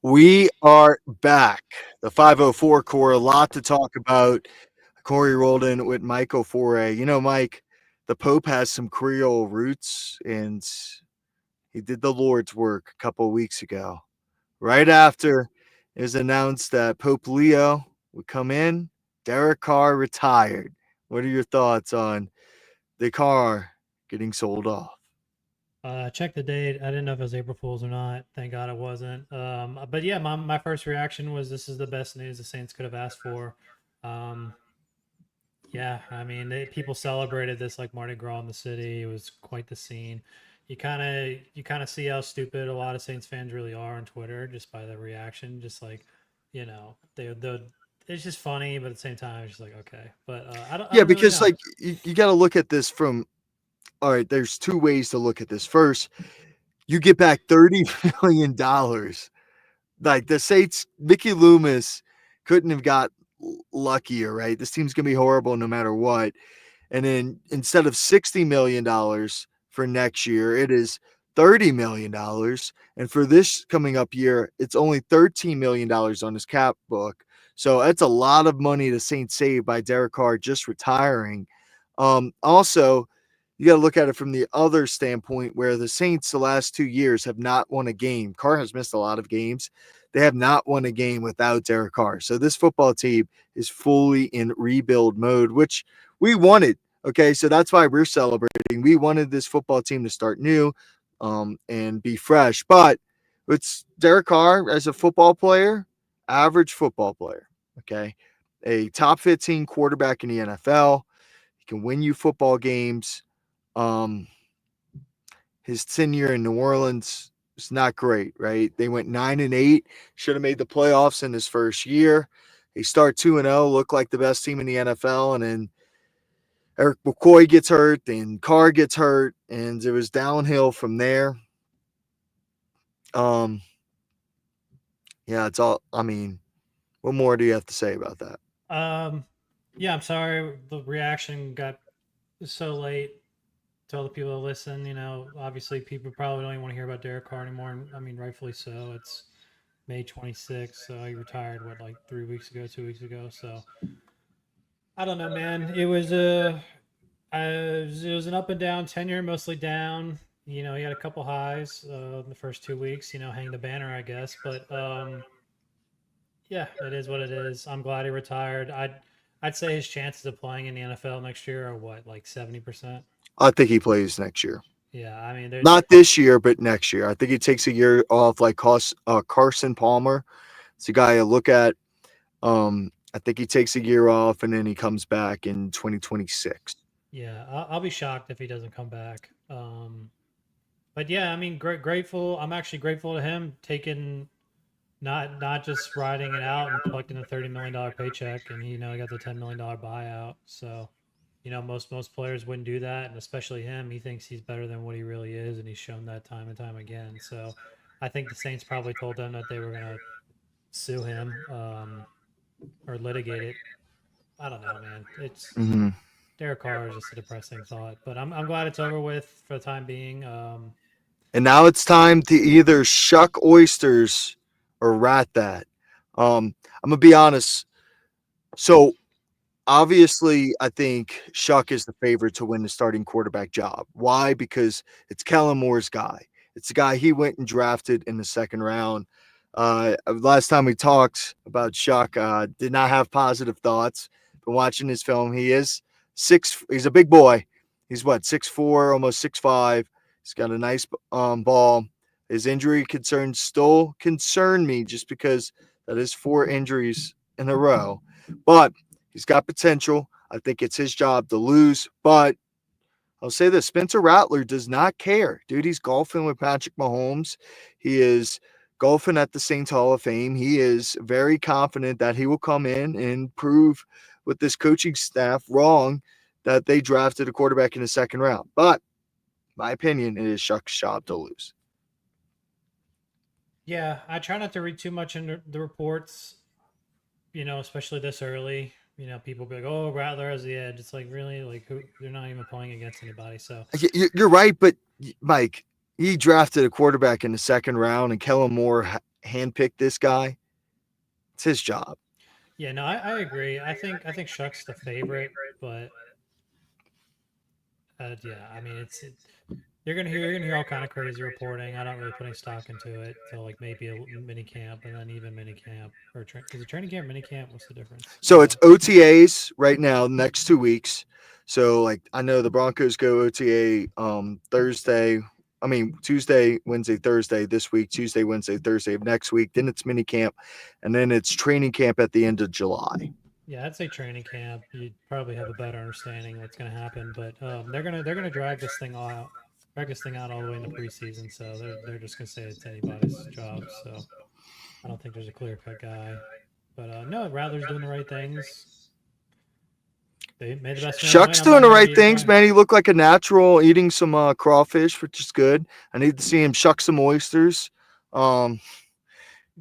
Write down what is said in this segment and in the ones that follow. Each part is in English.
We are back. The 504 core, a lot to talk about. Corey Rholdon with Michael Foret. Mike, the Pope has some Creole roots, and he did the Lord's work a couple of weeks ago. Right after it was announced that Pope Leo would come in, Derek Carr retired. What are your thoughts on the car getting sold off? Check the date. I didn't know if it was April Fool's or not. Thank God it wasn't. But yeah, my first reaction was this is the best news the Saints could have asked for. Um, yeah, I mean, people celebrated this like Mardi Gras in the city. It was quite the scene. You kind of see how stupid a lot of Saints fans really are on Twitter just by the reaction. Just like, they it's just funny, but at the same time, it's just like okay. But I Yeah, don't really because know. like you got to look at this from all right. There's two ways to look at this. First, you get back $30 million. Like the Saints, Mickey Loomis couldn't have got luckier, right? This team's gonna be horrible no matter what. And then instead of $60 million for next year, it is $30 million. And for this coming up year, it's only $13 million on his cap book. So that's a lot of money the Saints saved by Derek Carr just retiring. Also, you got to look at it from the other standpoint where the Saints the last 2 years have not won a game. Carr has missed a lot of games. They have not won a game without Derek Carr. So this football team is fully in rebuild mode, which we wanted. Okay, so that's why we're celebrating. We wanted this football team to start new and be fresh. But it's Derek Carr as a football player, average football player. Okay, a top 15 quarterback in the NFL. He can win you football games. Um, his tenure in New Orleans is not great, right? They went 9-8, should have made the playoffs in his first year. They start 2-0, look like the best team in the NFL, and then Eric McCoy gets hurt, then Carr gets hurt, and it was downhill from there. Um, yeah, it's all. I mean, what more do you have to say about that? Um, yeah, I'm sorry the reaction got so late to all the people that listen. Obviously people probably don't even want to hear about Derek Carr anymore. And I mean, rightfully so. It's May 26th, so he retired what like 3 weeks ago, 2 weeks ago. So I don't know, man. It was an up and down tenure, mostly down. He had a couple highs in the first 2 weeks. Hang the banner, I guess. But yeah, it is what it is. I'm glad he retired. I'd say his chances of playing in the NFL next year are what, like 70%. I think he plays next year. Yeah, I mean, there. Not this year, but next year. I think he takes a year off, like Carson Palmer. It's a guy I look at. I think he takes a year off and then he comes back in 2026. Yeah, I'll be shocked if he doesn't come back. But yeah, I mean, grateful. I'm actually grateful to him taking not just riding it out and collecting a $30 million paycheck, and he got the $10 million buyout. So, most players wouldn't do that, and especially him. He thinks he's better than what he really is, and he's shown that time and time again. So, I think the Saints probably told them that they were gonna sue him or litigate it. I don't know, man. It's Mhm. Derek Carr is just a depressing thought, but I'm glad it's over with for the time being. And now it's time to either shuck oysters or rat that. I'm gonna be honest. So obviously, I think Shuck is the favorite to win the starting quarterback job. Why? Because it's Kellen Moore's guy. It's the guy he went and drafted in the second round. Last time we talked about Shuck, did not have positive thoughts. Been watching his film. He is six. He's a big boy. He's what 6'4", almost 6'5". He's got a nice ball. His injury concerns still concern me just because that is 4 injuries in a row. But he's got potential. I think it's his job to lose. But I'll say this Spencer Rattler does not care. Dude, he's golfing with Patrick Mahomes. He is golfing at the Saints Hall of Fame. He is very confident that he will come in and prove with this coaching staff wrong that they drafted a quarterback in the second round. But my opinion, it is Shuck's job to lose. Yeah, I try not to read too much into the reports. Especially this early. People be like, "Oh, Rattler has the edge." It's like really, like who? They're not even playing against anybody. So You're right, but Mike, he drafted a quarterback in the second round, and Kellen Moore handpick this guy. It's his job. Yeah, no, I agree. I think Shuck's the favorite, but yeah, I mean you're gonna hear all kind of crazy reporting. I don't really put any stock into it till like maybe a mini camp, and then even mini camp is it training camp, mini camp? What's the difference? So it's OTAs right now, next 2 weeks. So like I know the Broncos go OTA Thursday. I mean Tuesday, Wednesday, Thursday this week. Tuesday, Wednesday, Thursday of next week. Then it's mini camp, and then it's training camp at the end of July. Yeah, I'd say training camp. You'd probably have a better understanding what's going to happen, but they're gonna drag this thing out all the way into preseason. So they're just gonna say it's anybody's job. So I don't think there's a clear cut guy. But no, Rattler's doing the right things. They made the best man win. Shuck's I'm doing not the here to right eat it, things, Brian. man. He looked like a natural eating some crawfish, which is good. I need to see him shuck some oysters. Um,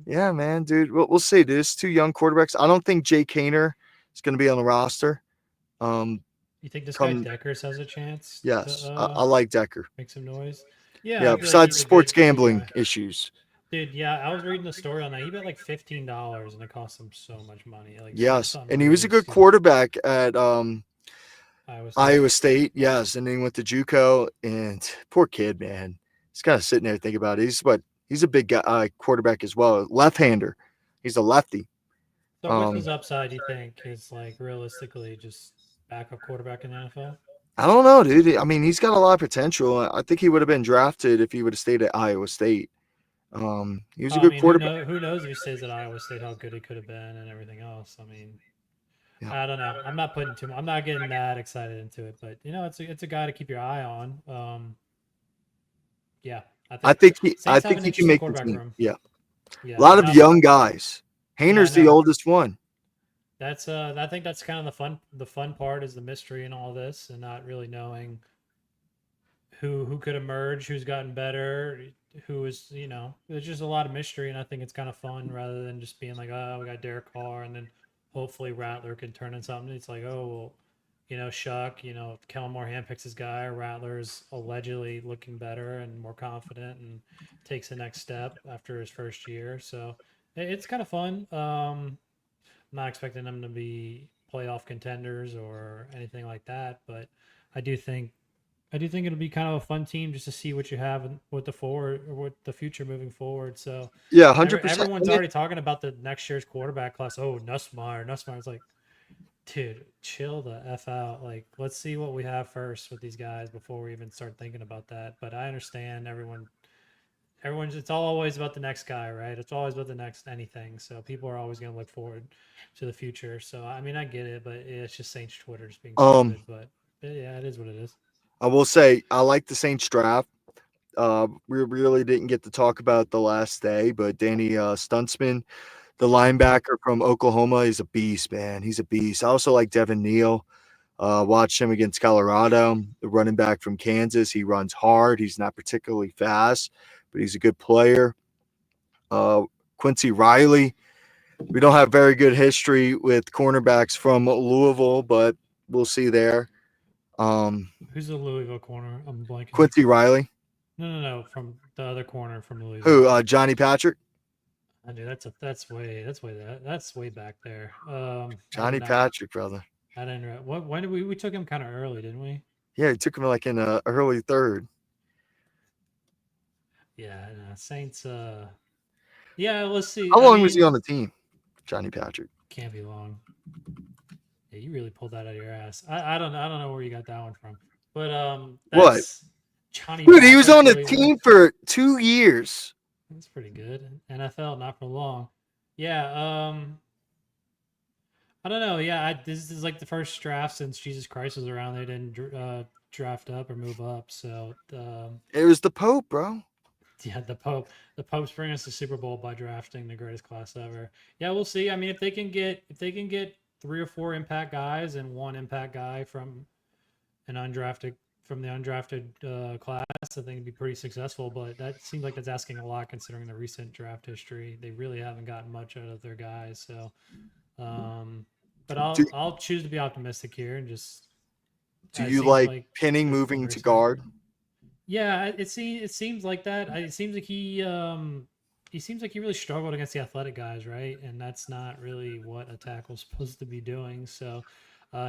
yeah, man, dude. We'll see. There's two young quarterbacks. I don't think Jay Kaner is going to be on the roster. Um, You think this guy come Deckers has a chance to yes, I like Decker. make some noise? Yeah, Yeah, I feel like besides he's a sports good gambling guy. issues. Dude, yeah, I was reading the story on that. He bet like $15 and it cost him so much money. Like Yes, something and he was a really good stupid. quarterback at Iowa State. Iowa State. Yes, and then he went to JUCO. And poor kid, man. He's kind of sitting there thinking about it. He's a big guy, quarterback as well, left-hander. He's a lefty. So what's Um, his upside, you think, is like realistically just backup quarterback in the NFL? I don't know, dude. I mean, he's got a lot of potential. I think he would have been drafted if he would have stayed at Iowa State. He was a I good mean, quarterback. who knows if he stays at Iowa State, how good he could have been and everything else. I mean, Yeah. I don't know. I'm not putting too much, I'm not getting that excited into it, but it's a guy to keep your eye on. Yeah, I I think think I Saints have think an he can interesting make the quarterback team. room. Yeah. A Yeah, lot and of young guys. yeah, Hayner's the no, oldest one. that's I think that's kind of the fun part is the mystery in all this and not really knowing who could emerge, who's gotten better, who is there's just a lot of mystery, and I think it's kind of fun rather than just being like, oh, we got Derek Carr, and then hopefully Rattler can turn in something. It's like, oh well, Shuck, Kellen Moore handpicks his guy. Rattler's allegedly looking better and more confident, and takes the next step after his first year. So it's kind of fun. I'm not expecting them to be playoff contenders or anything like that, but I do think I do think it'll be kind of a fun team just to see what you have with the forward or with the future moving forward. So Yeah, 100%. everyone's already talking about the next year's quarterback class. Oh, Nussmeyer's like, dude, chill the f out. Like, let's see what we have first with these guys before we even start thinking about that. But I understand everyone's it's always about the next guy, right? It's always about the next anything. So people are always going to look forward to the future. So I mean, I get it, but it's just Saints Twitter just being Um, stupid. But yeah, it is what it is. I will say I like the Saints draft. We really didn't get to talk about the last day, but Danny Stuntsman, the linebacker from Oklahoma, is a beast, man. He's a beast. I also like Devin Neal. Watched him against Colorado, the running back from Kansas. He runs hard. He's not particularly fast, but he's a good player. Uh, Quincy Riley. We don't have very good history with cornerbacks from Louisville, but we'll see there. Um, Who's the Louisville corner? I'm blanking. Quincy Riley. No. From the other corner from Who? Louisville. Johnny Patrick. I do. That's way back there. I did Johnny not. Patrick, brother. I didn't. What? When did we took him kind of early, didn't we? Yeah, he took him like in a early third. Yeah. Saints. Yeah. Let's see. How I long was he mean, on the team, Johnny Patrick? can't be long. Yeah, you really pulled that out of your ass. I don't know where you got that one from, but What? that's Johnny Dude, he was Patrick, on the Louisville. team for 2 years. That's pretty good. NFL, not for long. Yeah. I don't know. Yeah, this is like the first draft since Jesus Christ was around. They didn't draft up or move up. So It was the Pope, bro. yeah, the Pope's bringing us the Super Bowl by drafting the greatest class ever. Yeah, we'll see. I mean, if they can get 3 or 4 impact guys and one impact guy an undrafted from the undrafted class, I think it'd be pretty successful. But that seems like that's asking a lot considering the recent draft history. They really haven't gotten much out of their guys. So, um, but Do, I'll choose to be optimistic here and just do it you seems like like Penning it's going moving very to smart. guard? Yeah, it seems like that. It seems like he he seems like he really struggled against the athletic guys, right? And that's not really what a tackle's supposed to be doing. So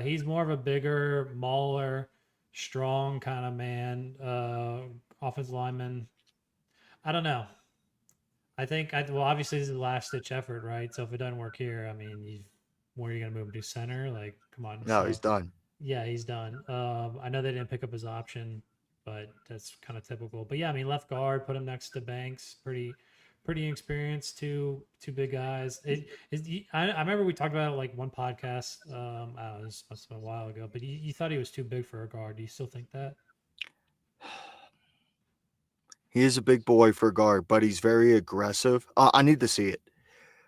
he's more of a bigger, mauler, strong kind of man, offensive lineman. I don't know. Well, obviously, this is a last ditch effort, right? So if it doesn't work here, I mean, where are you going to move him to center? Like, come on. No, he's So done. yeah, he's done. I know they didn't pick up his option, but that's kind of typical. But yeah, I mean, left guard, put him next to Banks, pretty experienced. Two big guys. I remember we talked about it like one podcast. I don't know, this must have been a while ago. But you thought he was too big for a guard. Do you still think that? He is a big boy for a guard, but he's very aggressive. I need to see it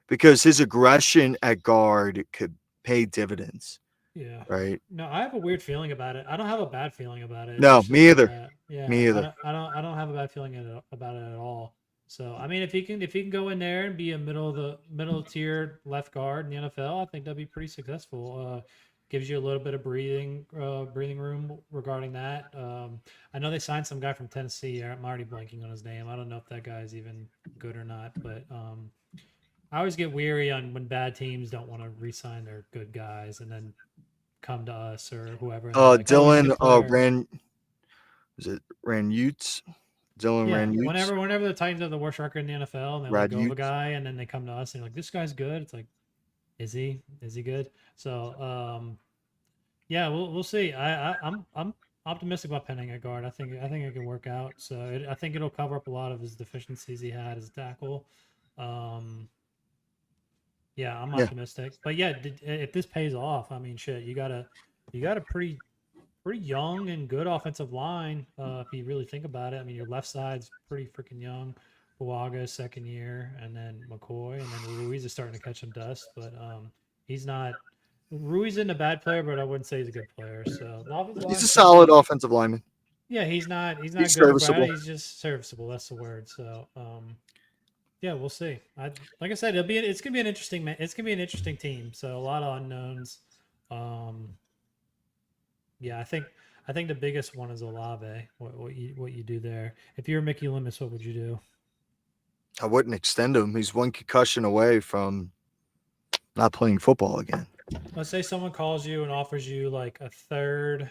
because his aggression at guard could pay dividends, Yeah. right? No, I have a weird feeling about it. I don't have a bad feeling about it. No, It's me just either. yeah, Me either. I don't have a bad feeling about it at all. So I mean, if he can go in there and be a middle tier left guard in the NFL, I think that'd be pretty successful. Gives you a little bit of breathing room regarding that. I know they signed some guy from Tennessee. I'm already blanking on his name. I don't know if that guy's even good or not, but I always get weary on when bad teams don't want to re-sign their good guys and then come to us or whoever, and they're like, "Oh, he's a Dylan good player." Ran is it Ran Utes? Dylan Yeah, Ran Utes? whenever the Titans have the worst record in the NFL and they let Rad go of a Utes? guy, and then they come to us and like, "This guy's good." It's like, is he? Is he good? So, yeah, we'll see. I'm optimistic about Penning at guard. I think it can work out. So I think it'll cover up a lot of his deficiencies he had as a tackle. Um, yeah, I'm Yeah. optimistic. But yeah, if this pays off, I mean, shit, you got a pretty young and good offensive line. If you really think about it, I mean, your left side's pretty freaking young. Buaga, second year, and then McCoy, and then Ruiz is starting to catch some dust, but he's not. Ruiz isn't a bad player, but I wouldn't say he's a good player. So the offensive He's a line's pretty solid deep. offensive lineman. Yeah, he's not He's good or bad. serviceable. He's just serviceable. That's the word. So yeah, we'll see. Like I said, it's gonna be an interesting it's gonna be an interesting team. So a lot of unknowns. Um, yeah, I think the biggest one is Olave. What you do there? If you're Mickey Loomis, what would you do? I wouldn't extend him. He's one concussion away from not playing football again. Let's say someone calls you and offers you like a third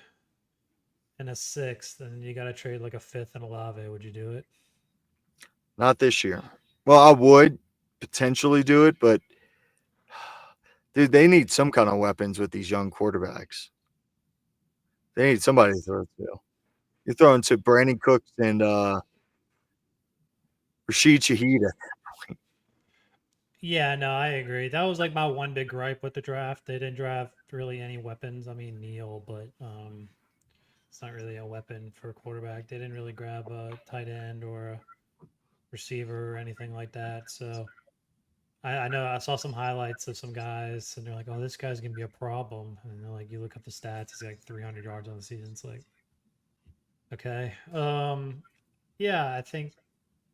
and a sixth, and you got to trade like a fifth and Olave. Would you do it? Not this year. Well, I would potentially do it, but dude, they need some kind of weapons with these young quarterbacks. They need somebody to throw to. You're throwing to Brandon Cooks and Rashid Shaheed. Yeah, no, I agree. That was like my one big gripe with the draft. They didn't draft really any weapons. I mean, Neal, but it's not really a weapon for a quarterback. They didn't really grab a tight end or a receiver or anything like that. So I know I saw some highlights of some guys, and they're like, "Oh, this guy's gonna be a problem." And they're like, you look up the stats, he's like 300 yards on the season. It's like, okay, yeah, I think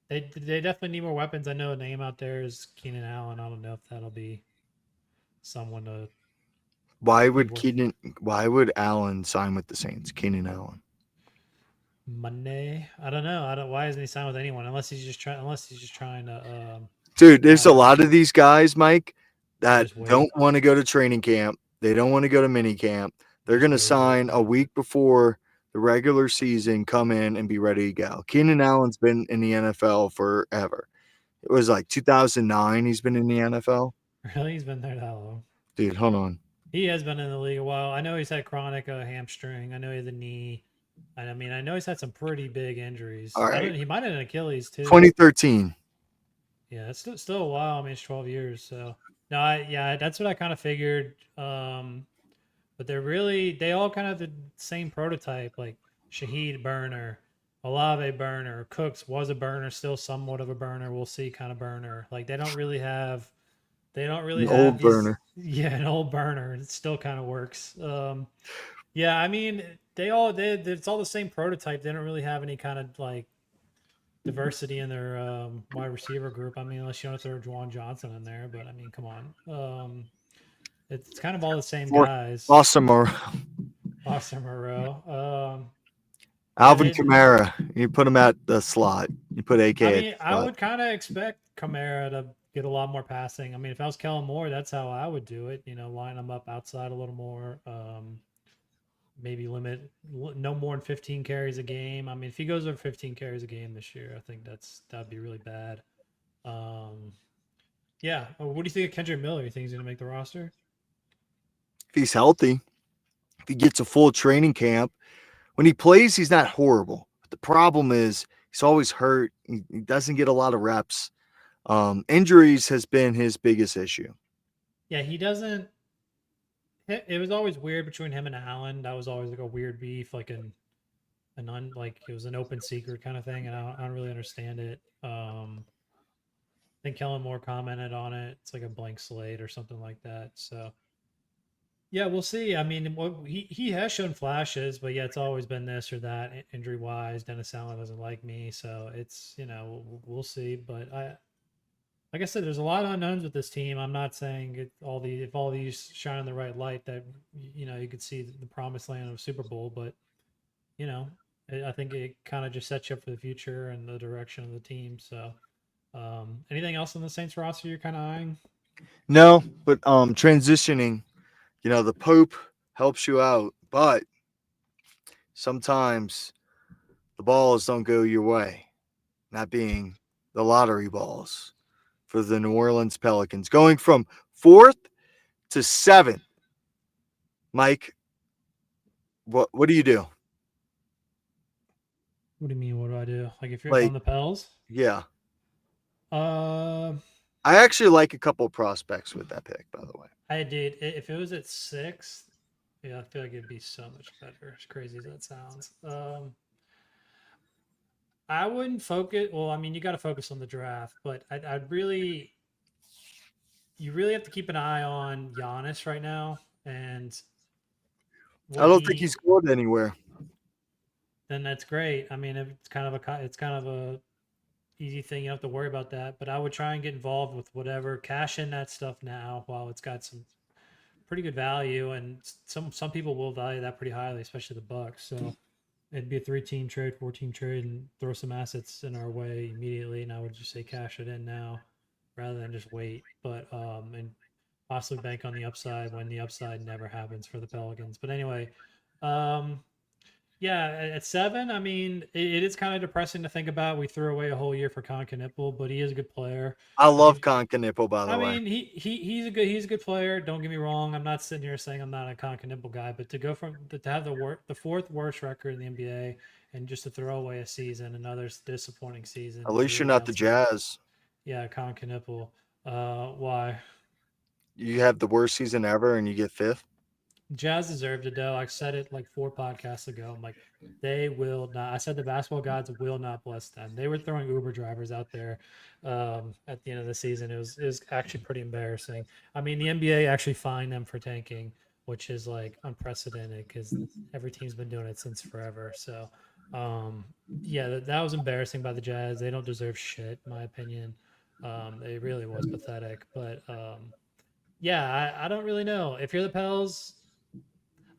they definitely need more weapons. I know a name out there is Keenan Allen. I don't know if that'll be someone to Why be would worth Keenan? Why would Allen sign with the Saints? Keenan Allen. Monday. I don't know. I don't. Why isn't he signed with anyone? Unless he's just trying to Dude, there's a gather. lot of these guys, Mike, that Just don't wait. want to go to training camp. They don't want to go to mini camp. They're Just going to wait. sign a week before the regular season, come in and be ready to go. Keenan Allen's been in the NFL forever. It was like 2009 he's been in the NFL. Really, he's been there that long. Dude, hold on. He has been in the league a while. I know he's had chronic hamstring. I know he had the knee. And I mean, I know he's had some pretty big injuries. All I right. don't. He might have an Achilles too. 2013. Yeah, it's still a while. I mean, it's 12 years. So no, yeah, that's what I kind of figured. But they all kind of the same prototype, like Shaheed burner, Olave burner, Cooks was a burner, still somewhat of a burner. We'll see, kind of burner. Like they don't really An have old these. burner. Yeah, an old burner. It still kind of works. Yeah, I mean, it's all the same prototype. They don't really have any kind of like diversity in their wide receiver group. I mean, unless you want to throw Juwan Johnson in there, but I mean, come on. It's kind of all the same For guys. Awesome. Awesome Moreau. Yeah, Alvin Kamara. You put him at the slot. You put AK I at mean, the I slot. would kind of expect Kamara to get a lot more passing. I mean, if I was Kellen Moore, that's how I would do it. Line them up outside a little more. Maybe limit no more than 15 carries a game. I mean, if he goes over 15 carries a game this year, I think that'd be really bad. Um, yeah. What do you think of Kendrick Miller? You think he's going to make the roster? If he's healthy, if he gets a full training camp, when he plays, he's not horrible. But the problem is he's always hurt. He doesn't get a lot of reps. Injuries has been his biggest issue. Yeah, he doesn't. It was always weird between him and Allen. That was always like a weird beef, like like it was an open secret kind of thing, and I don't really understand it. I think Kellen Moore commented on it. It's like a blank slate or something like that. So yeah, we'll see. I mean, he has shown flashes, but yeah, it's always been this or that injury wise. Dennis Allen doesn't like me, so it's we'll see. But like I said, there's a lot of unknowns with this team. I'm not saying if all these shine in the right light that you could see the promised land of Super Bowl, but you know, I think it kind of just sets you up for the future and the direction of the team. So, anything else on the Saints roster you're kind of eyeing? No, but transitioning, the Pope helps you out, but sometimes the balls don't go your way. Not being the lottery balls for the New Orleans Pelicans, going from fourth to seventh. Mike, what do you do? What do you mean? What do I do? Like if I'm Like, the Pels, yeah, uh, I actually like a couple of prospects with that pick, by the way. I did. If it was at sixth, yeah, I feel like it'd be so much better. As crazy as that sounds, I wouldn't focus. Well, I mean, you got to focus on the draft, but I'd really, you really have to keep an eye on Giannis right now and I what don't think he's he. going anywhere. Then that's great. I mean, it's kind of a easy thing. You don't have to worry about that. But I would try and get involved with whatever, cash in that stuff now while it's got some pretty good value, and some people will value that pretty highly, especially the Bucks. So it'd be a 3-team trade, 4-team trade, and throw some assets in our way immediately. And I would just say cash it in now rather than just wait. But and possibly bank on the upside when the upside never happens for the Pelicans. But anyway, um, yeah, at seven, I mean, it is kind of depressing to think about. We threw away a whole year for Con Knipple, but he is a good player. I I love mean, Concanippo, by the I way. mean, he's a good player. Don't get me wrong. I'm not sitting here saying I'm not a Con Knipple guy, but to go to have the fourth worst record in the NBA and just to throw away a season, another disappointing season, At is least you're really not the downside. Jazz. Yeah, Con Knipple. Why? You have the worst season ever, and you get fifth. Jazz deserved it though. I said it like 4 podcasts ago. I'm like, they will not. I said the basketball gods will not bless them. They were throwing Uber drivers out there at the end of the season. It was actually pretty embarrassing. I mean, the NBA actually fined them for tanking, which is like unprecedented because every team's been doing it since forever. So, um, yeah, that was embarrassing by the Jazz. They don't deserve shit, in my opinion. It really was pathetic. But yeah, I don't really know if you're the Pels.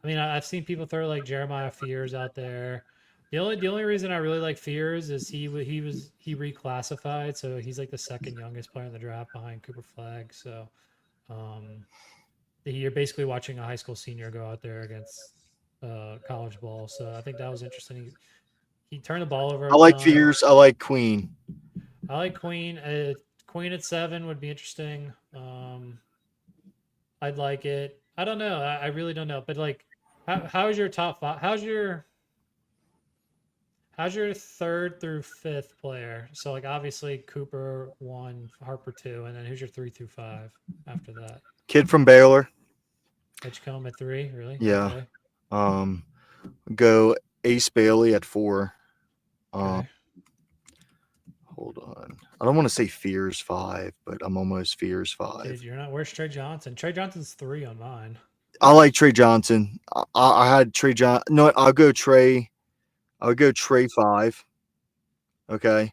I mean, I've seen people throw like Jeremiah Fears out there. The only reason I really like Fears is he reclassified, so he's like the second youngest player in the draft behind Cooper Flag. So um, you're basically watching a high school senior go out there against college ball. So I think that was interesting. He turned the ball over I a like ton. Fears. I like Queen. I like Queen. Queen at seven would be interesting. I'd like it. I don't know. I really don't know. But like, how's your top five? How's your third through fifth player? So like obviously Cooper one, Harper two, and then who's your 3 through 5 after that? Kid from Baylor. Edgecombe at three, really? Yeah. Okay, Um, go Ace Bailey at four. Um, okay. hold on. I don't want to say Fears five, but I'm almost Fears Dude, five. you're not. Where's Trey Johnson? Trey Johnson's three on mine. I like Trey Johnson. I had Trey John. No, I'll go Trey. I would go Trey five. Okay.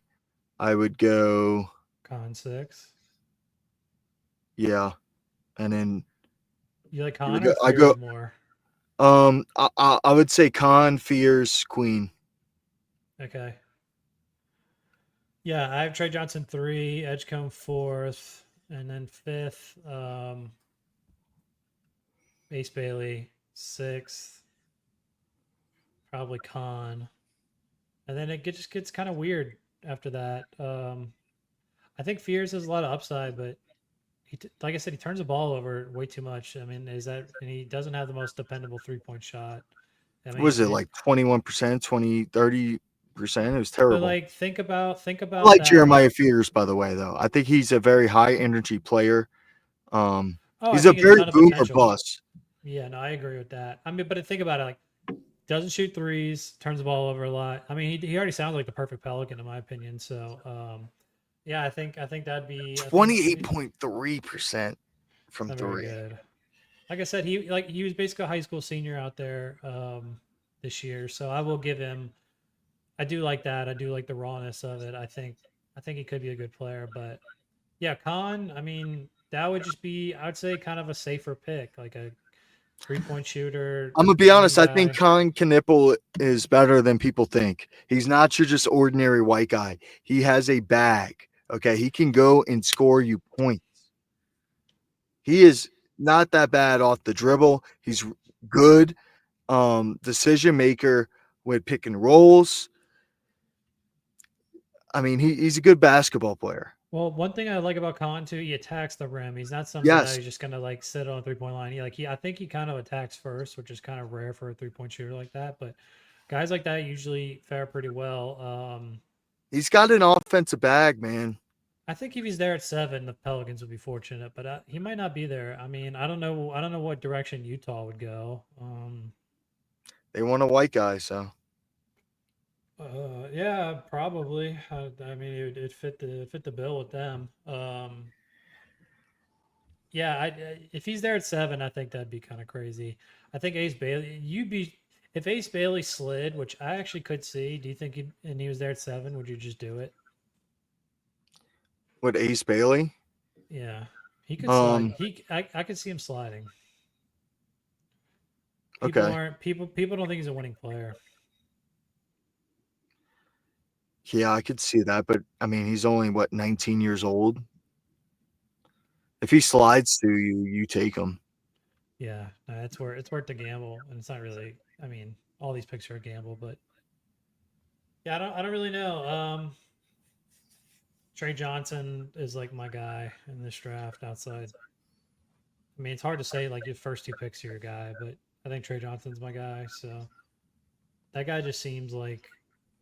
I would go. Con six. Yeah, and then You like here we Con go. or I go. Fears more? I would say Fears, Queen. Okay. Yeah, I have Trey Johnson 3, Edgecombe 4th, and then 5th, Ace Bailey 6th, probably Khan. And then just gets kind of weird after that. I think Fears has a lot of upside, but like I said, he turns the ball over way too much. I mean, and he doesn't have the most dependable 3-point shot. I Was mean, it like 21%, 20, 30%? It was but terrible. like think I about like that. Jeremiah Fears, by the way, though. I think he's a very high energy player. Um, Oh, I he's a think it's a very ton of boomer potential. bust. Yeah, no, I agree with that. I mean, but think about it, like doesn't shoot threes, turns the ball over a lot. I mean, he already sounds like the perfect Pelican in my opinion. So, yeah, I think that'd be I think it's 28.3% from not very three. good. Like I said, he was basically a high school senior out there this year. So I will give him. I do like that. I do like the rawness of it. I think he could be a good player. But yeah, Khan. I mean, that would just be I would say kind of a safer pick, like a 3-point shooter, I'm gonna be wing honest. I think guy. Colin Knippel is better than people think. He's not your just ordinary white guy. He has a bag. Okay, he can go and score you points. He is not that bad off the dribble. He's good. Decision maker with pick and rolls. I mean, he's a good basketball player. Well, one thing I like about Khan too, he attacks the rim. He's not some guy Yes, who's just gonna like sit on a 3-point line. I think he kind of attacks first, which is kind of rare for a 3-point shooter like that. But guys like that usually fare pretty well. he's got an offensive bag, man. I think if he's there at 7, the Pelicans would be fortunate, but he might not be there. I mean, I don't know. I don't know what direction Utah would go. They want a white guy, so Yeah, probably. I mean, it fit the bill with them. Yeah, if he's there at 7, I think that'd be kind of crazy. I think Ace Bailey, you'd be if Ace Bailey slid, which I actually could see. Do you think and he was there at 7? Would you just do it? with Ace Bailey. Yeah, he could slide. Um, I could see him sliding. okay. People don't think he's a winning player. Yeah, I could see that, but I mean, he's only what 19 years old. If he slides through you, you take him. Yeah, no, it's worth the gamble, and it's not really. I mean, all these picks are a gamble, but yeah, I don't really know. Trey Johnson is like my guy in this draft outside. I mean, it's hard to say like your first 2 picks are your guy, but I think Trey Johnson's my guy. So that guy just seems like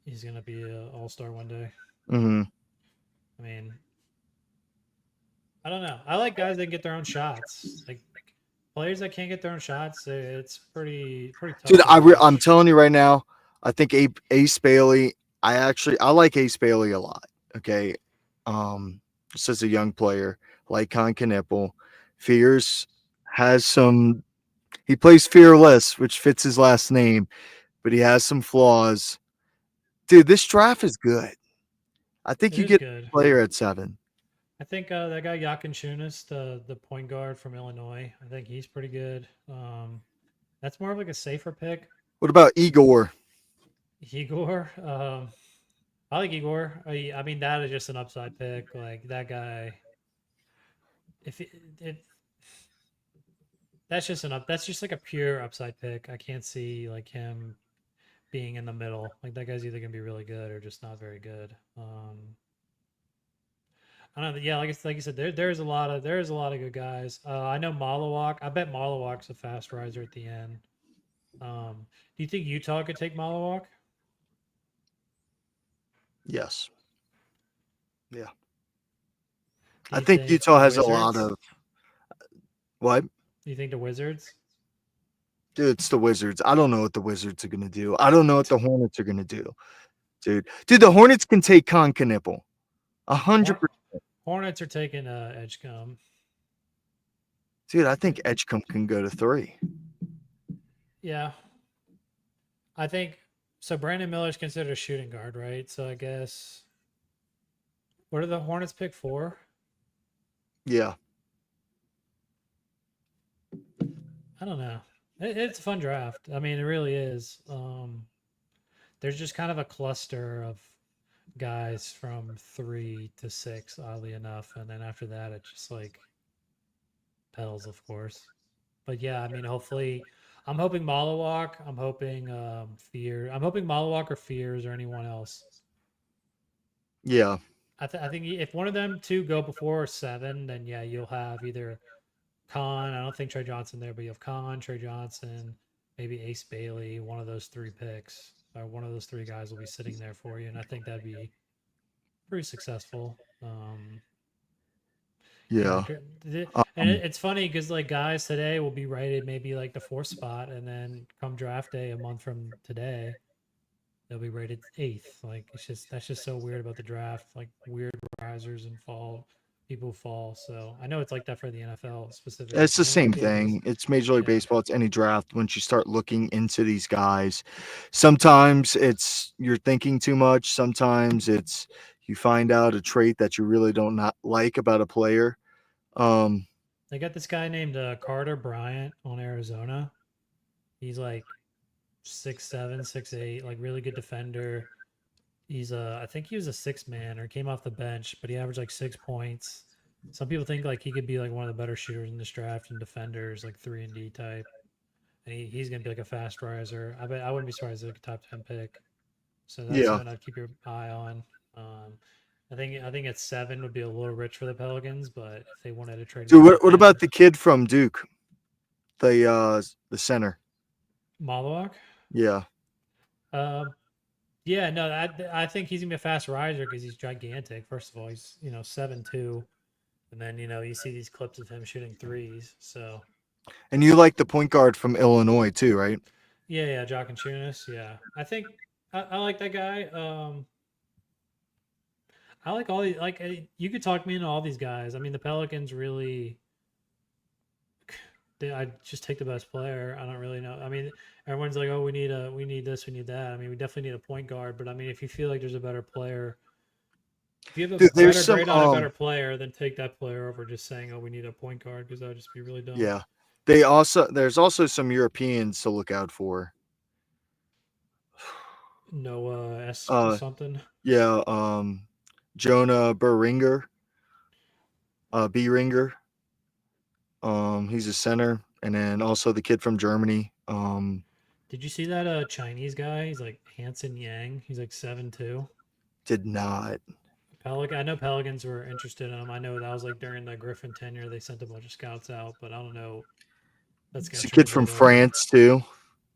he's gonna be an all star one day. Hmm. I mean, I don't know. I like guys that get their own shots. Like players that can't get their own shots, it's pretty Dude, tough to I'm watch. telling you right now, I think Ace Bailey. I like Ace Bailey a lot. Okay, just as a young player, like Con Knipple, Fears has some. He plays fearless, which fits his last name, but he has some flaws. Dude, this draft is good. I think It you is get good. a player at 7. I think that guy Yakin Shunas, the point guard from Illinois, I think he's pretty good. That's more of like a safer pick. What about Igor? Igor, I like Igor. I mean, that is just an upside pick. Like that guy, if that's just that's just like a pure upside pick. I can't see like him being in the middle. Like that guy's either gonna be really good or just not very good. I don't know. Yeah, like you said, there's a lot of good guys. I know Malawak. I bet Malawak's a fast riser at the end. Do you think Utah could take Malawak? Yes. Yeah. Do I you think think Utah the has a lot Wizards? of what? Do you think the Wizards? Dude, it's the Wizards. I don't know what the Wizards are gonna do. I don't know what the Hornets are gonna do, dude. Dude, the Hornets can take Con Knipple. hundred Hor- percent. Hornets are taking Edgecombe. Dude, I think Uh, Edgecombe can go to 3. Yeah, I think so. Brandon Miller's considered a shooting guard, right? So I guess what are the Hornets pick for? Yeah. I don't know. It's a fun draft. I mean, it really is. There's just kind of a cluster of guys from 3 to 6, oddly enough, and then after that, it's just like Pels, of course. But yeah, I mean, hopefully, I'm hoping Malawak. I'm hoping Fear. I'm hoping Malawak or Fears or anyone else. Yeah. I think if one of them two go before 7, then yeah, you'll have either Khan. I don't think Trey Johnson there, but you have Khan, Trey Johnson, maybe Ace Bailey. One of those three picks, or one of those three guys will be sitting there for you, and I think that'd be pretty successful. Yeah, Yeah. and Um, it's funny because like guys today will be rated maybe like the 4th spot, and then come draft day a month from today, they'll be rated 8th. Like it's just that's just so weird about the draft. Like weird risers and fall people fall. So I know it's like that for the NFL specifically, it's but the in other same games, thing. It's Major League yeah, Baseball. It's any draft. Once you start looking into these guys, sometimes it's you're thinking too much. Sometimes it's you find out a trait that you really don't not like about a player. Um, they got this guy named Carter Bryant on Arizona. He's like 6'7", 6'8", like really good defender. He's I think he was a 6 man or came off the bench, but he averaged like 6 points. Some people think like he could be like one of the better shooters in this draft and defenders, like 3 and D type. And he's gonna be like a fast riser. I bet I wouldn't be surprised if like a top 10 pick. So that's yeah, someone I'd keep your eye on. I think at 7 would be a little rich for the Pelicans, but if they wanted to trade him dude. down to What about 10, the kid from Duke, the center? Malawak. Yeah, Uh, yeah, no, I think he's gonna be a fast riser because he's gigantic. First of all, he's 7'2", and then you see these clips of him shooting threes. So and you like the point guard from Illinois too, right? yeah, yeah, Jock and Chunas. Yeah, I think I like that guy. I like all these. Like you could talk me into all these guys. I mean, the Pelicans really. I just take the best player. I don't really know. I mean, everyone's like, "Oh, we need this, we need that." I mean, we definitely need a point guard. But I mean, if you feel like there's a better player, if you have a Dude, there's better some grade on a better player, then take that player over just saying, "Oh, we need a point guard," because that would just be really dumb. yeah. There's also some Europeans to look out for. Noah S Uh something. yeah, Jonah Beringer, B Ringer. He's a center, and then also the kid from Germany. Did you see that Chinese guy? He's like Hanson Yang. He's like 7'2". Did not. I know Pelicans were interested in him. I know that was like during the Griffin tenure. They sent a bunch of scouts out, but I don't know if that's It's gonna a kid from translate over. France too.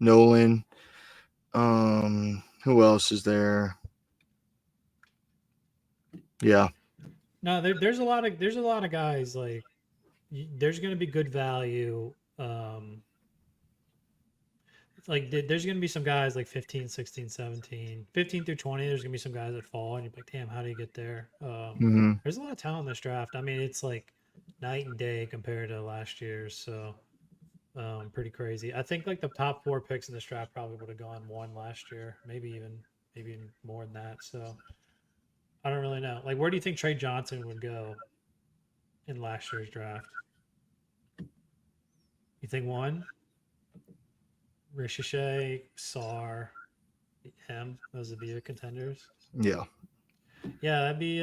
Nolan. Who else is there? Yeah. No, there's a lot of guys like there's gonna be good value. Like there's going to be some guys like 15, 16, 17, 15 through 20. There's going to be some guys that fall and you're like, damn, how do you get there? Hmm. There's a lot of talent in this draft. I mean, it's like night and day compared to last year's. So pretty crazy. I think like the top 4 picks in this draft probably would have gone one last year, maybe even more than that. So I don't really know. Like, where do you think Trey Johnson would go in last year's draft? You think one? Ricochet, Sar, him. Those would be the contenders. Yeah. Yeah, that'd be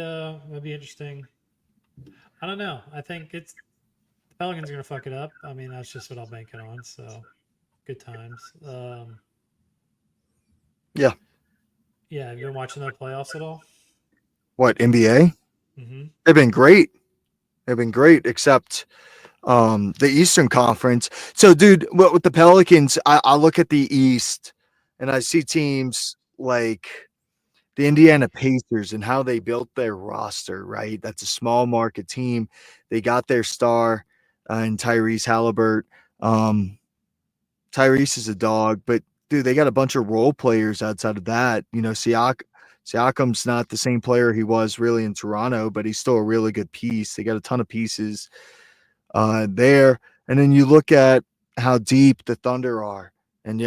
interesting. I don't know. I think it's the Pelicans are gonna fuck it up. I mean, that's just what I'll bank it on. So good times. Yeah. Yeah, have you been watching the playoffs at all? What NBA? Mm-hmm. They've been great. They've been great, except the Eastern Conference. So, dude, what with the Pelicans, I look at the East and I see teams like the Indiana Pacers and how they built their roster, right? That's a small market team. They got their star in Tyrese Halliburton. Um, Tyrese is a dog, but dude, they got a bunch of role players outside of that. Siakam's not the same player he was really in Toronto, but he's still a really good piece. They got a ton of pieces there. And then you look at how deep the Thunder are, and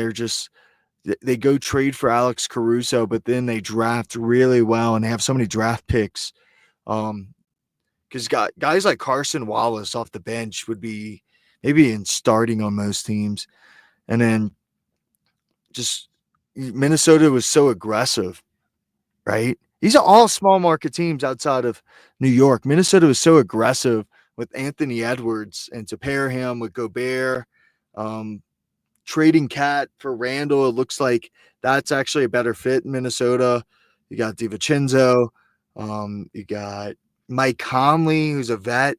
they go trade for Alex Caruso, but then they draft really well, and they have so many draft picks. Because guys like Carson Wallace off the bench would be maybe in starting on most teams, and then just Minnesota was so aggressive, right? These are all small market teams outside of New York. Minnesota was so aggressive with Anthony Edwards, and to pair him with Gobert, um, trading Cat for Randall, it looks like that's actually a better fit in Minnesota. You got DiVincenzo, you got Mike Conley, who's a vet.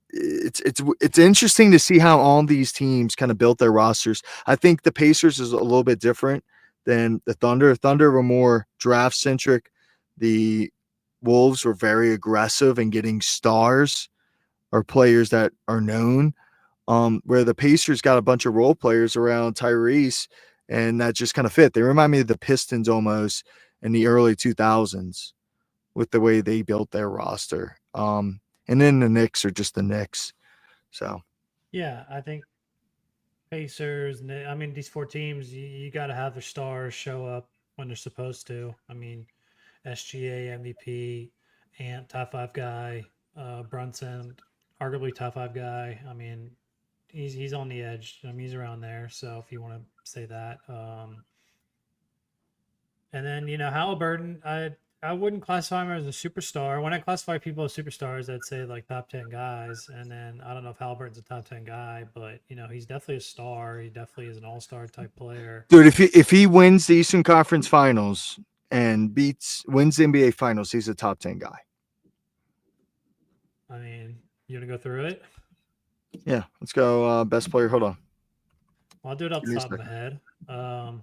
It's interesting to see how all these teams kind of built their rosters. I think the Pacers is a little bit different than the Thunder. Thunder were more draft centric. The Wolves were very aggressive in getting stars or players that are known. Where the Pacers got a bunch of role players around Tyrese, and that just kind of fit. They remind me of the Pistons almost in the early 2000s with the way they built their roster. And then the Knicks are just the Knicks. So Yeah, I think Pacers. I mean, these four teams, you got to have their stars show up when they're supposed to. I mean, SGA MVP, Ant top five guy, Brunson arguably top five guy. I mean, he's on the edge. I mean, he's around there. So if you want to say that, and then Halliburton, I wouldn't classify him as a superstar. When I classify people as superstars, I'd say like top 10 guys. And then I don't know if Halliburton's a top 10 guy, but he's definitely a star. He definitely is an all-star type player. dude, if he wins the Eastern Conference Finals and wins the NBA Finals, he's a top 10 guy. I mean, you want to go through it? Yeah, let's go. Best player. Hold on. Well, I'll do it off Give the me a top of my second. head.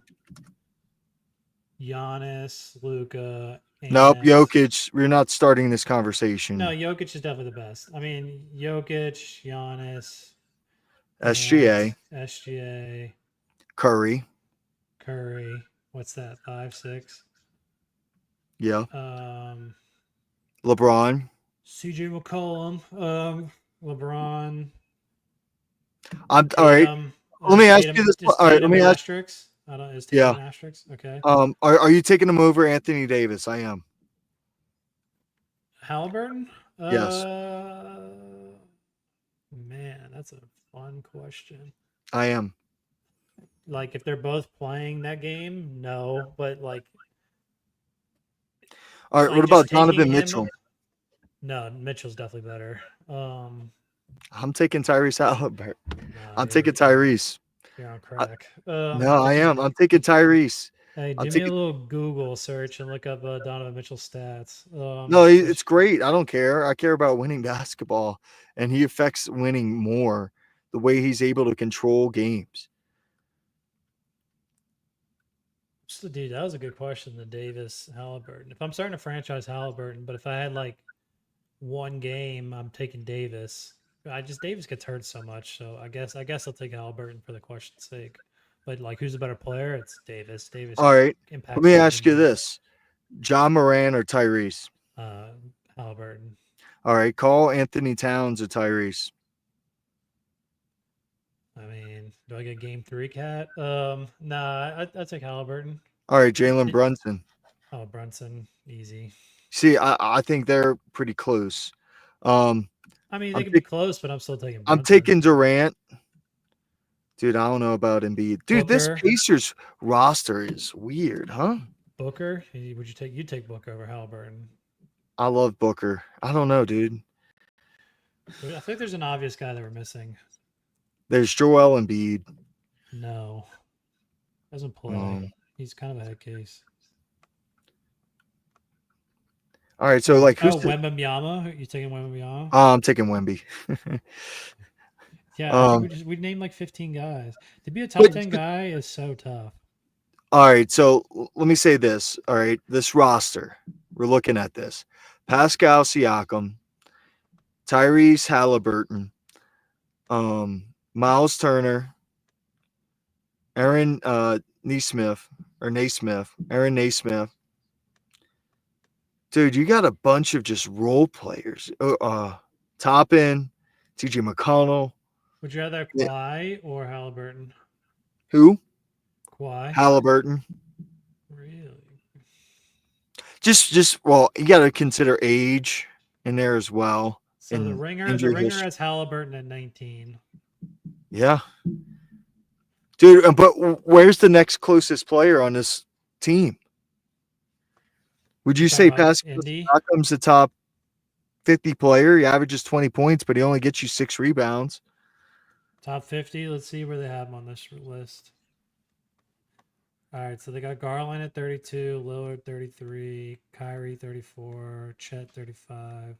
Giannis, Luca, Nope, and Jokic. We're not starting this no, conversation. Jokic is definitely the best. I mean, Jokic, Giannis, and SGA, SGA, Curry. Curry. What's that? 5, 6. Yeah. Um, LeBron. CJ McCollum, LeBron, I'm all right. Tatum. Let me ask you Tatum this. is All right, let Tatum me an ask. asterisk? I don't. Is Tatum Yeah. an asterisk? Okay. Are you taking him over Anthony Davis? I am. Halliburton. Yes, Man, that's a fun question. I am. Like, if they're both playing that game, no. But All right. What like just about taking Donovan him. Mitchell? No, Mitchell's definitely better. I'm taking Tyrese Halliburton. No, I'm taking Tyrese. you're on I, crack. no, I Did you? am. I'm taking Tyrese. Hey, I'm do me a taking. little Google search and look up Donovan Mitchell stats. No, it's great. I don't care. I care about winning basketball, and he affects winning more the way he's able to control games. So, dude, that was a good question. The Davis Halliburton. If I'm starting to franchise Halliburton, but if I had like one game, I'm taking Davis. Davis gets hurt so much, so I guess I'll take Halliburton for the question's sake. But like, who's a better player? It's Davis. Davis All right. Let impacts me games ask you more. this: John Moran or Tyrese? Uh, Halliburton. All right. Call Anthony Towns or Tyrese. I mean, do I get game three, cat? Nah, I take Halliburton. All right. Jalen It, Brunson. oh, Brunson, easy. See, I think they're pretty close. Um, I mean, they I'm could be pick, close, but I'm still taking I'm Brunson. taking Durant. Dude, I don't know about Embiid. Dude, this Booker, Pacers roster is weird, huh? Booker. Would you take Booker over Halliburton? I love Booker. I don't know, dude. I think there's an obvious guy that we're missing. There's Joel Embiid. No, doesn't play. Um, He's kind of a head case. all right, so like who's the Wembanyama. You taking Wembanyama? I'm taking Wemby. Yeah, I think um, we named like 15 guys. To be a top but 10 guy is so tough. all right, so let me say this. All right, this roster, we're looking at this. Pascal Siakam, Tyrese Halliburton, Miles Turner, Aaron Naismith or Naismith, Aaron Naismith. Dude, you got a bunch of just role players. Toppin, TJ McConnell. Would you rather Yeah. Kawhi or Halliburton? Who? Kawhi. Halliburton. Really? Just well, you got to consider age in there as well, So the and ringer injury history. has Halliburton at 19. Yeah, dude. But where's the next closest player on this team? Would You're you talking say about Pascal Indy Siakam's a top 50 player? He averages 20 points, but he only gets you 6 rebounds. top 50. Let's see where they have him on this list. All right, so they got Garland at 32, Lillard 33, Kyrie 34, Chet 35,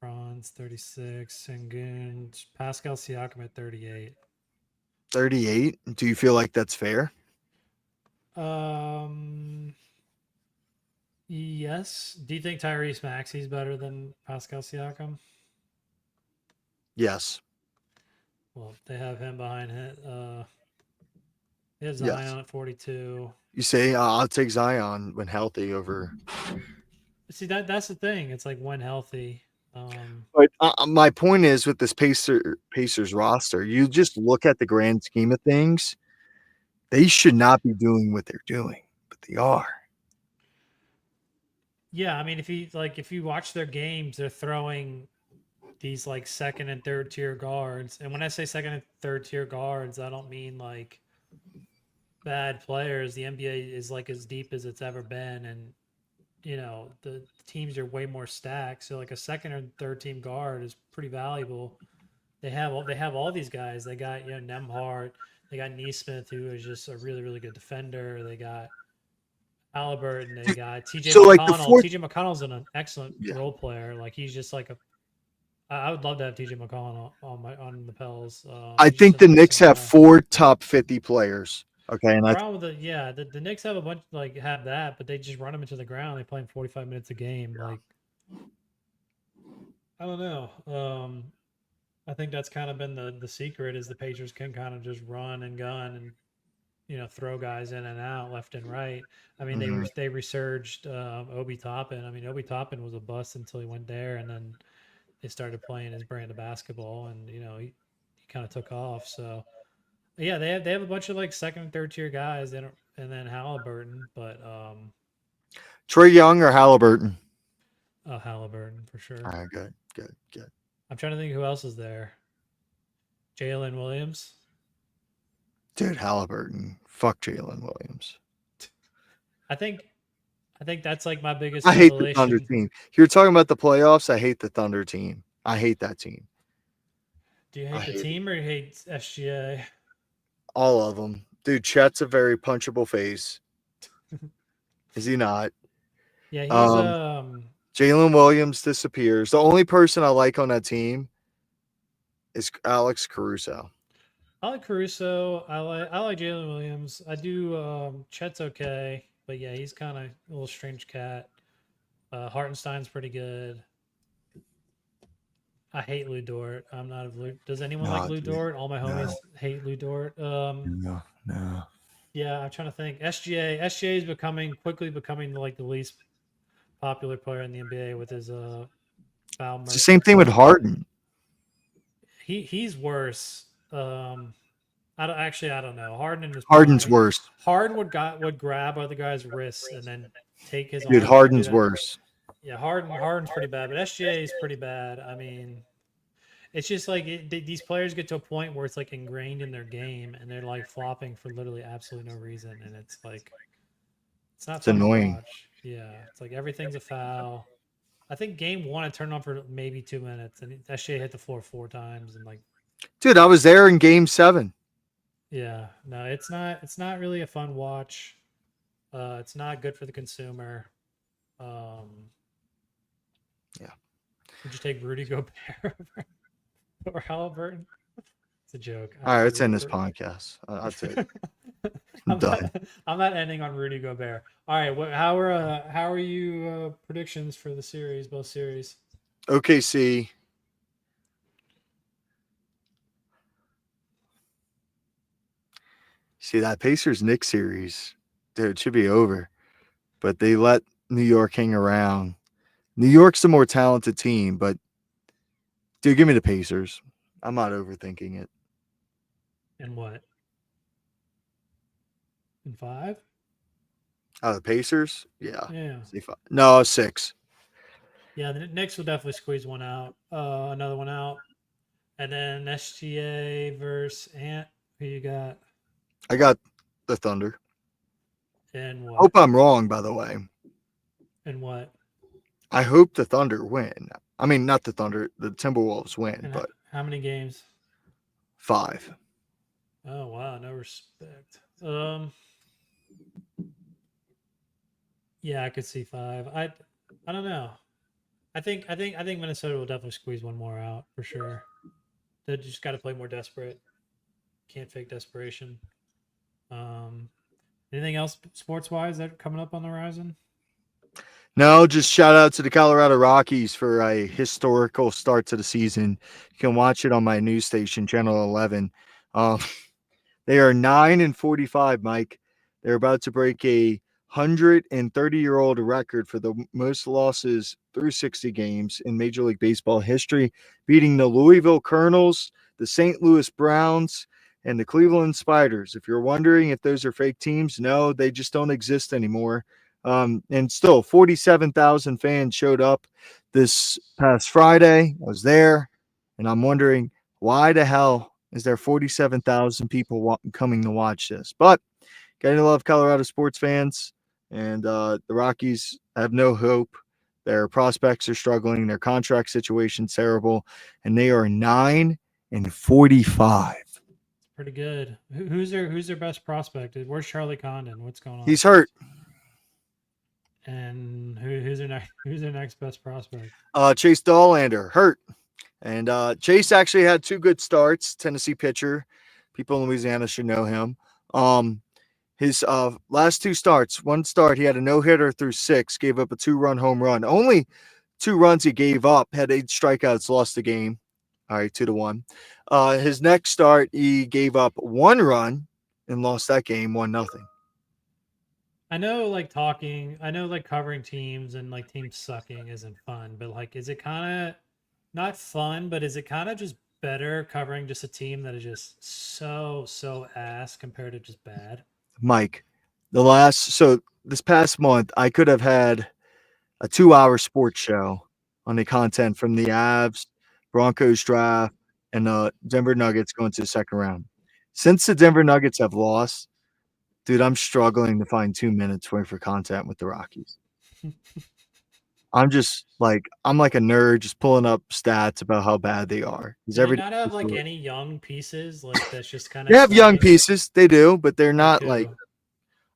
Franz 36, Sengun, Pascal Siakam at 38. 38. Do you feel like that's fair? Um, yes. Do you think Tyrese Maxey's better than Pascal Siakam? Yes. Well, they have him behind him. They have Yes. Zion at 42. You say I'll take Zion when healthy over. See that's the thing. It's like when healthy. But my point is with this Pacers roster, you just look at the grand scheme of things. They should not be doing what they're doing, but they are. Yeah, I mean, if you watch their games, they're throwing these like second and third tier guards. And when I say second and third tier guards, I don't mean like bad players. The NBA is like as deep as it's ever been, and the teams are way more stacked. So like a second or third team guard is pretty valuable. They have all these guys. They got Nemhart. They got Neesmith, who is just a really really good defender. They got Halliburton. They got T.J. So like the McConnell. fourth, T.J. McConnell's an excellent yeah, role player. Like he's just like a. I would love to have T.J. McConnell on the Pels. I He's just think an the Knicks excellent have guy. 4 top 50 players. Okay, and The I problem with the Knicks have a bunch like have that, but they just run them into the ground. They play them 45 minutes a game. Like I don't know. I think that's kind of been the secret is the Pacers can kind of just run and gun and throw guys in and out left and right. I mean mhm. they resurged Obi Toppin. I mean Obi Toppin was a bust until he went there, and then they started playing his brand of basketball, and he kind of took off. So yeah, they have a bunch of like second and third tier guys, and then Halliburton, but Trey Young or Halliburton. Halliburton for All sure. right, good, good, good. I'm trying to think who else is there. Jalen Williams. Dude, Halliburton. Fuck Jalen Williams. I think I think that's like my biggest I hate the Thunder revelation. team. You're talking about the playoffs. I hate the Thunder team. I hate that team. Do you I hate the hate it. team or you hate SGA? All of them. Dude, Chet's a very punchable face. Is he not? Yeah, he's Um, Jalen Williams disappears. The only person I like on that team is Alex Caruso. I like Caruso. I like Jalen Williams. I do Chet's okay, but yeah, he's kind of a little strange cat. Hartenstein's pretty good. I hate Lou Dort. I'm not a Lou. Does anyone like No, Lou dude. Dort? All my No, homies hate Lou Dort. no, no. Yeah, I'm trying to think. SGA is quickly becoming like the least popular player in the NBA with his foul It's the same thing with market. Harden. He's worse. I don't know. Harden in his Harden's prime, worse. Harden would grab other guys' wrists and then take his Dude, arm out and do Harden's that. worse. Yeah, Harden's pretty bad, but SGA is pretty bad. I mean, it's just like these players get to a point where it's like ingrained in their game, and they're like flopping for literally absolutely no reason, and it's like it's not It's fun to annoying. watch. Yeah, it's like everything's a foul. I think game one I turned on for maybe 2 minutes, and SGA hit the floor 4 times, and like Dude, I was there in game 7. yeah, no, it's not really a fun watch. It's not good for the consumer. Um, Yeah. would you take Rudy Gobert or Halliburton? It's a joke. All right, let's end this Ru- podcast. That's it. I'm I'm done. not. I'm not ending on Rudy Gobert. All right. How are you predictions for the series? Both series. OKC. See that Pacers Knicks series, dude, it should be over. But they let New York hang around. New York's the more talented team, but dude, give me the Pacers. I'm not overthinking it. And what? In five? Oh, the Pacers? Yeah. Yeah. No, 6. Yeah. The Knicks will definitely squeeze one out. Another one out, and then SGA versus Ant. Who you got? I got the Thunder. And Hope what? I'm wrong, by the way. And what? I hope the Thunder win. I mean, not the Thunder, the Timberwolves win, And but how many games? 5. Oh wow, no respect. Yeah, I could see 5. I don't know. I think Minnesota will definitely squeeze one more out for sure. They just got to play more desperate. Can't fake desperation. Um, Anything else sports wise that coming up on the horizon? No, just shout out to the Colorado Rockies for a historical start to the season. You can watch it on my news station, Channel 11. Um, They are 9-45, Mike. They're about to break a 130-year-old record for the most losses through 60 games in Major League Baseball history, beating the Louisville Colonels, the St. Louis Browns, and the Cleveland Spiders. If you're wondering if those are fake teams, no, they just don't exist anymore. And still, 47,000 fans showed up this past Friday. I was there, and I'm wondering why the hell is there 47,000 people coming to watch this? But gotta love Colorado sports fans, and the Rockies have no hope. Their prospects are struggling. Their contract situation's terrible, and they are 9-45. It's pretty good. Who's their best prospect? Where's Charlie Condon? What's going on? He's hurt. And who's their next best prospect? Chase Dollander hurt, and Chase actually had 2 good starts. Tennessee pitcher, people in Louisiana should know him. His last 2 starts, one start, he had a no hitter through 6, gave up a 2-run home run. Only 2 runs he gave up, had 8 strikeouts, lost the game. All right, 2-1. His next start, he gave up 1 run and lost that game 1-0. I know like covering teams and like teams sucking isn't fun, but like is it kind of not fun, but is it kind of just better covering just a team that is just so ass compared to just bad? Mike, so this past month, I could have had a 2-hour sports show on the content from the Avs, Broncos draft, and the Denver Nuggets going to the second round. Since the Denver Nuggets have lost, dude, I'm struggling to find 2 minutes for content with the Rockies. I'm like a nerd just pulling up stats about how bad they are. Because Do they every day not have like any young pieces like that's just kind they of have young exciting? pieces, they do, but they're Like not like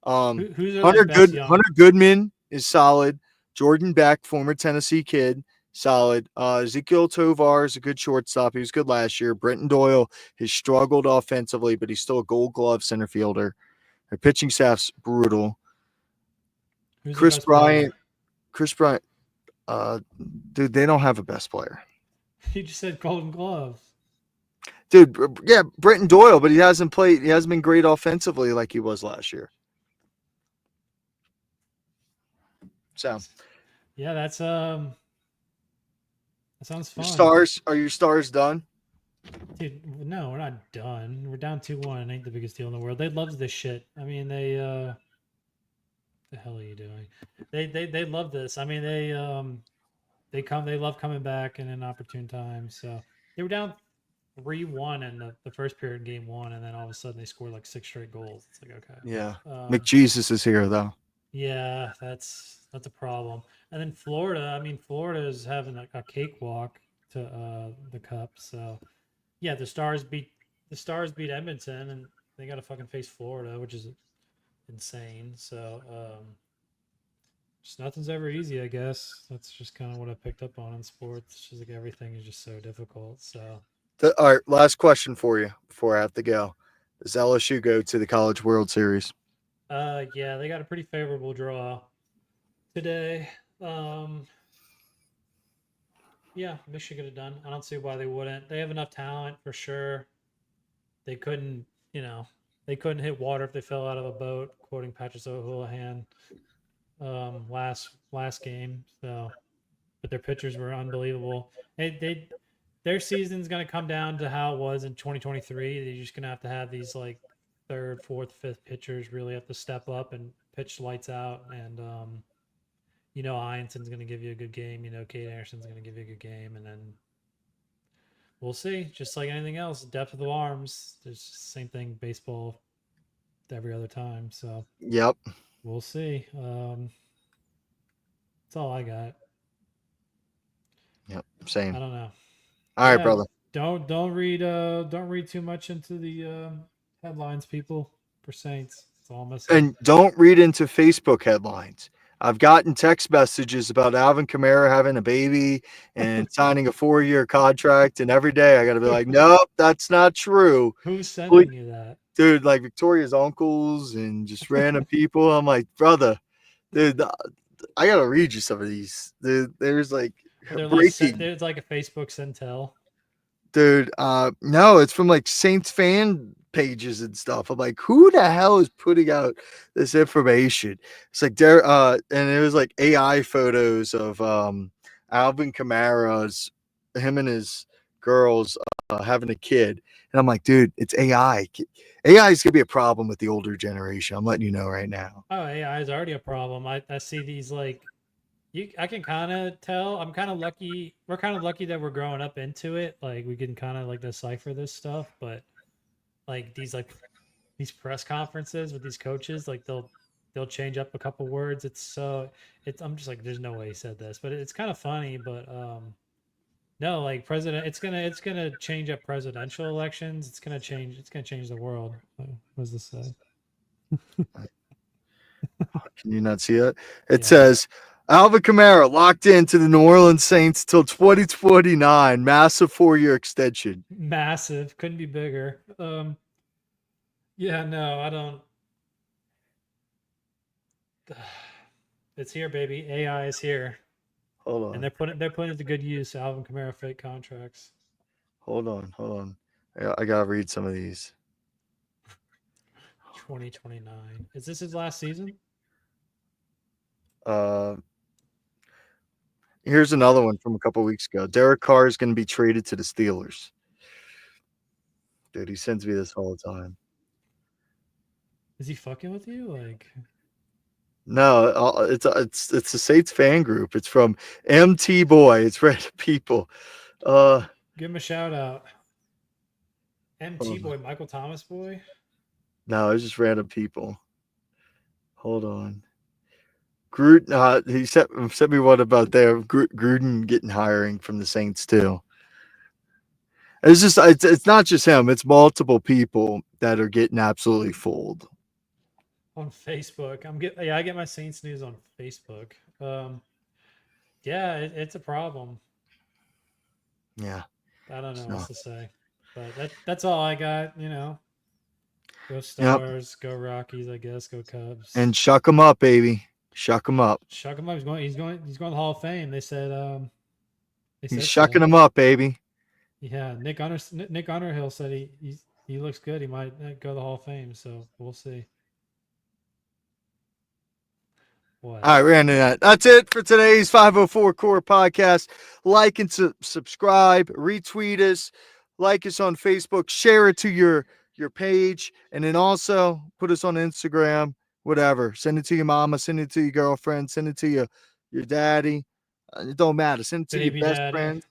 who? Who's their like Hunter best young? Hunter Goodman is solid. Jordan Beck, former Tennessee kid, solid. Ezekiel Tovar is a good shortstop. He was good last year. Brenton Doyle has struggled offensively, but he's still a Gold Glove center fielder. Their pitching staff's brutal. Who's their Chris best player? Bryant, Chris Bryant, uh, dude, they don't have a best player. You just said Golden Gloves. Dude, yeah, Brenton Doyle, but he hasn't played. He hasn't been great offensively like he was last year. So, Yeah, that sounds your fun. stars are your stars done? Dude, no, we're not done. We're down 2-1. It ain't the biggest deal in the world. They love this shit. I mean, the hell are you doing? They love this. I mean, they love coming back in an opportune time. So they were down 3-1 in the first period, game one, and then all of a sudden they scored like 6 straight goals. It's like okay, Yeah. um, McJesus is here though. yeah, that's a problem. And then Florida, I mean, Florida is having a cakewalk to the cup. So yeah, the Stars beat Edmonton, and they got to fucking face Florida, which is insane. So just nothing's ever easy, I guess. That's just kind of what I picked up on in sports. It's just like everything is just so difficult. So All right, last question for you before I have to go. Does LSU go to the College World Series? yeah, they got a pretty favorable draw today. Um, yeah, Michigan have done. I don't see why they wouldn't. They have enough talent for sure. They couldn't, you know, they couldn't hit water if they fell out of a boat, quoting Patrick O'Houlihan last game. So, but their pitchers were unbelievable. Their season's going to come down to how it was in 2023. They're just going to have these like third, fourth, fifth pitchers really have to step up and pitch lights out. And Ionson's going to give you a good game. Kate Anderson's going to give you a good game, and then we'll see. Just like anything else, depth of the arms. There's the same thing baseball every other time. So Yep. we'll see. That's all I got. Yep, I same. don't know. All right, Yeah, brother. don't read too much into the headlines, people, for Saints. That's all I'm gonna say. And don't read into Facebook headlines. I've gotten text messages about Alvin Kamara having a baby and signing a 4-year contract, and every day I got to be like, nope, that's not true. Who's Please- sending you that? Dude, like Victoria's uncles and just random people. I'm like, brother, dude, I got to read you some of these. Dude, there's like Or they're like sent. breaking. It's like a Facebook send tell. Dude, no, it's from like Saints fan pages and stuff. I'm like, who the hell is putting out this information? It's like there, and it was like AI photos of Alvin Kamara's, him and his girls having a kid, and I'm like, dude, it's AI. AI is gonna be a problem with the older generation. I'm letting you know right now. Oh, AI is already a problem. I see these like you. I can kind of tell. I'm kind of lucky. We're kind of lucky that we're growing up into it. Like we can kind of like decipher this stuff. But like these press conferences with these coaches, like they'll change up a couple words. It's so it's. I'm just like, there's no way he said this, but it's kind of funny. But no, like president, it's gonna change up presidential elections. It's gonna change the world. What does this say? Can you not see it? It Yeah, says Alvin Kamara locked into the New Orleans Saints till 2029, massive 4-year extension. massive. Couldn't be bigger. Yeah, no, I don't. It's here, baby. AI is here, Hold and on, they're putting it to good use. Alvin Kamara fake contracts. hold on. I gotta read some of these. 2029. Is this his last season? Uh, Here's another one from a couple weeks ago. Derek Carr is going to be traded to the Steelers. Dude, he sends me this all the time. Is he fucking with you? Like, No, it's a Saints fan group. It's from MT Boy. It's random people. Uh, give him a shout out. MT hold on. boy, Michael Thomas boy. No, it's just random people. Hold on. Gruden, he sent me one about there. Gruden getting hiring from the Saints too. It's not just him. It's multiple people that are getting absolutely fooled. On Facebook. I get my Saints news on Facebook. Yeah, it's a problem. Yeah. I don't know what So, to say, but that's all I got. Go yep. Stars, go Rockies. I guess go Cubs. And shuck them up, baby. Shuck them up. Chuck him up. He's going to the Hall of Fame. They He's said shucking so. them up, baby. Yeah, Nick Underhill said he looks good. He might go to the Hall of Fame. So we'll see. What? All right, we're ending that. That's it for today's 504 Core podcast. Like and subscribe, retweet us, like us on Facebook, share it to your page, and then also put us on Instagram, whatever. Send it to your mama, send it to your girlfriend, send it to your daddy. It don't matter. Send it to your Baby best daddy. friend.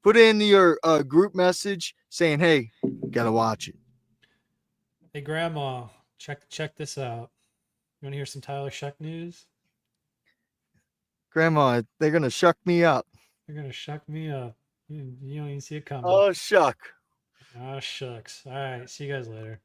Put in your group message saying, "Hey, gotta watch it." Hey, Grandma, check this out. You want to hear some Tyler Shuck news? Grandma, they're gonna shuck me up. They're gonna shuck me up. You don't even see it coming. Oh, shuck. Ah, shucks. All right. See you guys later.